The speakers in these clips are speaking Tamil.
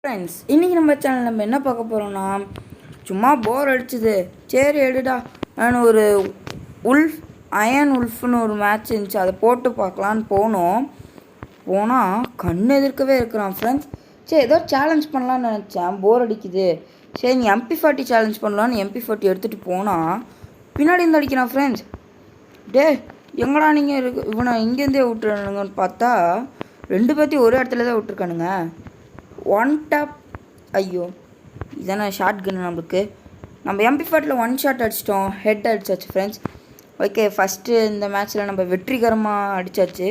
ஃப்ரெண்ட்ஸ் இன்றைக்கி நம்ம சேனல் நம்ம என்ன பார்க்க போகிறோம்னா சும்மா போர் அடிச்சுது. சரி எடுடா நான் ஒரு அயன் உல்ஃப்னு ஒரு மேட்ச் இருந்துச்சு, அதை போட்டு பார்க்கலான்னு போனால் கண் எதிர்க்கவே இருக்கிறான் ஃப்ரெண்ட்ஸ். சரி ஏதோ சேலஞ்ச் பண்ணலான்னு நினச்சேன், போர் அடிக்குது. சரி நீ MP40 சேலஞ்ச் பண்ணலான்னு MP40 எடுத்துகிட்டு போனால் பின்னாடி இருந்து அடிக்கிறான் ஃப்ரெண்ட்ஸ். எங்கடா நீங்கள் இவனை இங்கேருந்தே விட்டுறானுங்கன்னு பார்த்தா ரெண்டு பேர்த்தையும் ஒரே இடத்துல தான் விட்டுருக்கானுங்க. One tape. ஐயோ இதானே ஷார்ட் கன்னு நம்மளுக்கு. நம்ம MP40 ஒன் ஷாட் அடிச்சிட்டோம், ஹெட் அடிச்சாச்சு ஃப்ரெண்ட்ஸ். ஓகே ஃபஸ்ட்டு இந்த மேட்ச்சில் நம்ம வெற்றிகரமாக அடித்தாச்சு.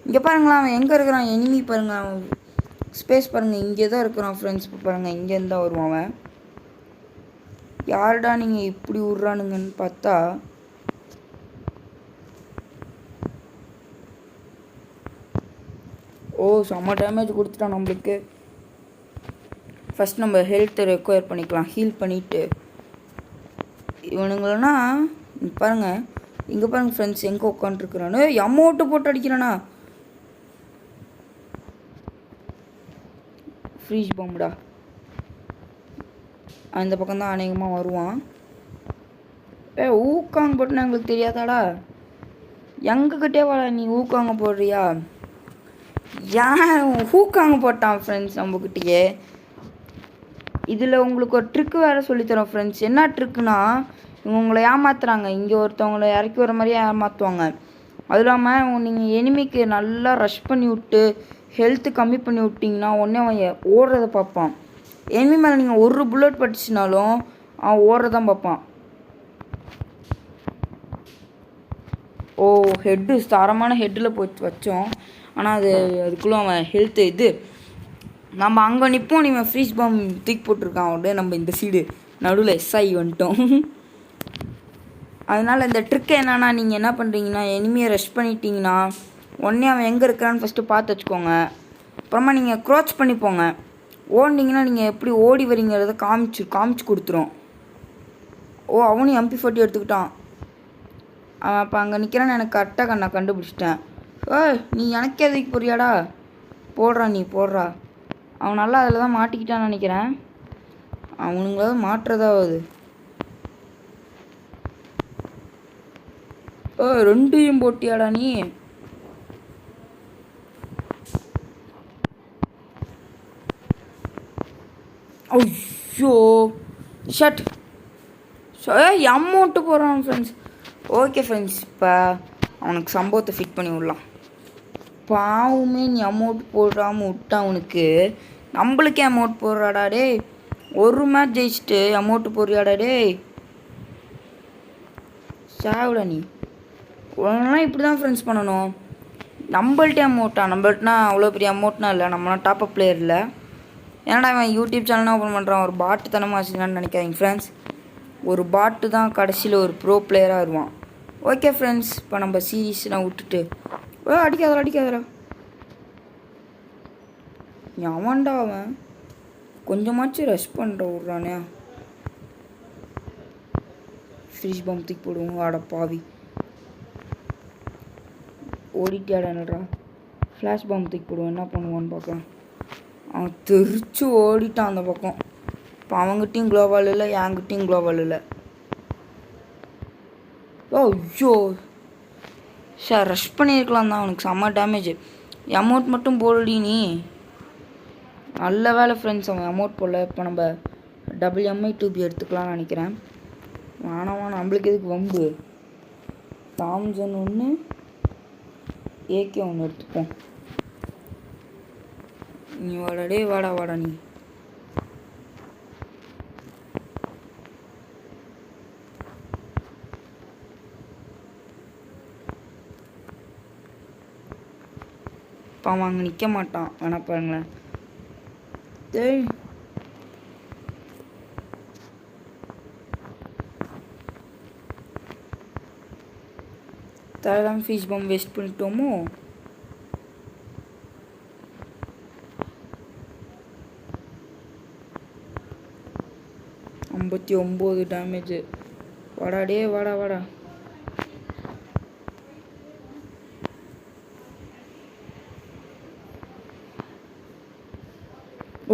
இங்கே பாருங்களா அவன் எங்கே இருக்கிறான், எனிமி பாருங்கள், அவன் ஸ்பேஸ் பாருங்கள், இங்கே தான் இருக்கிறான் ஃப்ரெண்ட்ஸ். இப்போ பாருங்கள் இங்கேருந்து தான் வருவான் அவன். யாருடா நீங்கள் இப்படி விட்றானுங்கன்னு பார்த்தா செம்ம டேமேஜ் கொடுத்துட்டான் நம்மளுக்கு. ஃபஸ்ட் நம்ம ஹெல்த்தை ரெக்வயர் பண்ணிக்கலாம், ஹீல் பண்ணிவிட்டு. இவனுங்களா பாருங்கள் இங்கே பாருங்கள் ஃப்ரெண்ட்ஸ், எங்கே உட்காந்துருக்குறானு அமௌண்ட்டு போட்டு அடிக்கிறானா. ஃப்ரீஸ் பாம்புடா, அந்த பக்கம் தான் அநேகமாக வருவான். ஊக்காங்க போட்டுனா எங்களுக்கு தெரியாதாடா, எங்ககிட்டே வாடா நீ ஊக்காங்க போடுறியா. ஏன் ஊக்காங்க போட்டான் ஃப்ரெண்ட்ஸ் நம்மக்கிட்டேயே. இதில் உங்களுக்கு ஒரு ட்ரிக்கு வேறு சொல்லித்தரோம் ஃப்ரெண்ட்ஸ். என்ன ட்ரிக்குனா இவங்க உங்களை ஏமாத்துறாங்க, இங்கே ஒருத்தவங்களை இறக்கி வர மாதிரியே ஏமாற்றுவாங்க. அதுவும் இல்லாமல் நீங்கள் எனிமிக்கு நல்லா ரஷ் பண்ணி விட்டு ஹெல்த்து கம்மி பண்ணி விட்டிங்கன்னா உடனே அவன் ஓடுறத பார்ப்பான். எனிமி மேலே நீங்கள் ஒரு புல்லட் பட்டுச்சுனாலும் அவன் ஓடுறதான் பார்ப்பான். ஹெட்டு தரமான ஹெட்டில் போய் வச்சோம், ஆனால் அதுக்குள்ளே அவன் ஹெல்த்து நம்ம அங்கே நிற்போம். நீ ஃப்ரீஸ் பாம் தூக்கி போட்டிருக்கான் அவன். நம்ம இந்த சைடு நடுவில் SI வந்துட்டோம். அதனால் இந்த ட்ரிக்கு என்னென்னா நீங்கள் என்ன பண்ணுறீங்கன்னா எனிமியை ரஷ் பண்ணிட்டீங்கன்னா உடனே அவன் எங்கே இருக்கிறான்னு ஃபஸ்ட்டு பார்த்து வச்சுக்கோங்க. அப்புறமா நீங்கள் க்ரோச் பண்ணி போங்க. ஓடினீங்கன்னா நீங்கள் எப்படி ஓடி வரீங்கிறத காமிச்சு கொடுத்துரும். அவனும் MP40 எடுத்துக்கிட்டான். அவன் அப்போ அங்கே நிற்கிறான்னு எனக்கு கரெக்டாக நான் கண்டுபிடிச்சிட்டேன். நீ எனக்கே எதுக்கு போறியாடா, நீ போடுறா. அவன் நல்லா அதில் தான் மாட்டிக்கிட்டான்னு நினைக்கிறேன். அவனுங்களாவது மாட்டுறதாவது. ரெண்டையும் போட்டியாடா நீ. ஐயோ ஷட் அமௌண்ட்டு போடுறான் ஃப்ரெண்ட்ஸ். ஓகே ஃப்ரெண்ட்ஸ், இப்போ அவனுக்கு சம்பவத்தை ஃபிட் பண்ணி விடலாம். பாவுமே நீ அமௌண்ட் போடாமல் விட்டா அவனுக்கு, நம்மளுக்கே அமௌண்ட் போடுறாடா டேய். ஒரு மேட்ச் ஜெயிச்சுட்டு அமௌண்ட்டு போடுறியாடா டேய், சாவிடா நீ. உடனே இப்படி தான் ஃப்ரெண்ட்ஸ் பண்ணணும். நம்மள்ட்டே நம்மள்ட்டனா அவ்வளோ பெரிய அமௌண்ட்னா இல்லை, நம்மளாம் டாப்அப் பிளேயர் இல்லை. ஏன்னா அவன் யூடியூப் சேனல்னா ஓப்பன் பண்ணுறான், ஒரு பாட்டு தனமாக வச்சுருந்தான்னு நினைக்காதீங்க ஃப்ரெண்ட்ஸ். ஒரு பாட்டு தான் கடைசியில் ஒரு ப்ரோ பிளேயராக வருவான். ஓகே ஃப்ரெண்ட்ஸ், இப்போ நம்ம சீரீஸ்லாம் விட்டுட்டு அடிக்காதடா. அவன்டா அவன் கொஞ்சமாச்சும் ரஷ் பண்ணுற விட்றானே. ஃப்ரீஸ் பாம் தூக்கி போடுவோம். ஆட பாவி, ஓடிட்டியாடான்றா. ஃப்ளாஷ் பாம் தூக்கி போடுவோம், என்ன பண்ணுவான்னு பார்க்கலாம். அவன் தெரிச்சு ஓடிட்டான் அந்த பக்கம். இப்போ அவங்ககிட்டையும் குளோபால் இல்லை, என்கிட்டையும் குளோபால் இல்லை. ஐயோ சார் ரஷ் பண்ணியிருக்கலாம் தான், அவனுக்கு செம்ம டேமேஜ். அமௌண்ட் மட்டும் போடடி நீ. நல்ல வேலை ஃப்ரெண்ட்ஸ் அவன் அமௌண்ட் போடல. இப்போ நம்ம WMI2B எடுத்துக்கலாம்னு நினைக்கிறேன். வேணாம் நம்மளுக்கு எதுக்கு வம்பு. தாம்சன் ஒன்று, AK ஒன்று எடுத்துப்போம். நீ வாடா நீ. இப்போ அவன் அங்கே நிற்க மாட்டான், வேணா பாருங்களேன். தேவையில்லாமல் ஃபீஸ் பாம் வேஸ்ட் பண்ணிட்டோமோ. ஐம்பத்தி 9 டேமேஜ். வாடா.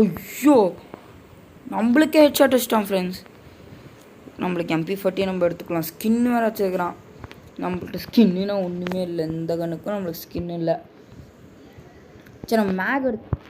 ஐயோ நம்மளுக்கே ஹெட்ஷாட் வச்சிட்டான் ஃப்ரெண்ட்ஸ். நம்மளுக்கு MP40 நம்ம எடுத்துக்கலாம். ஸ்கின் வேறு வச்சுருக்கிறான். நம்மள்கிட்ட ஸ்கின்னுனா ஒன்றுமே இல்லை. இந்த கண்ணுக்கும் நம்மளுக்கு ஸ்கின் இல்லை. சரி நம்ம மேக் எடுத்து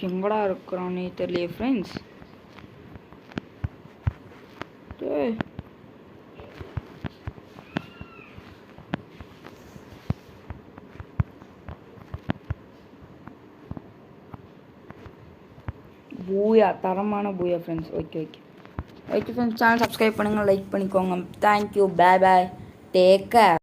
எங்கடா இருக்கிறானே தெரியலையே ஃப்ரெண்ட்ஸ். பூயா தரமான பூயா friends. Okay friends, channel subscribe பண்ணுங்கள், லைக் பண்ணிக்கோங்க. தேங்க்யூ, பாய் பாய், டேக் கேர்.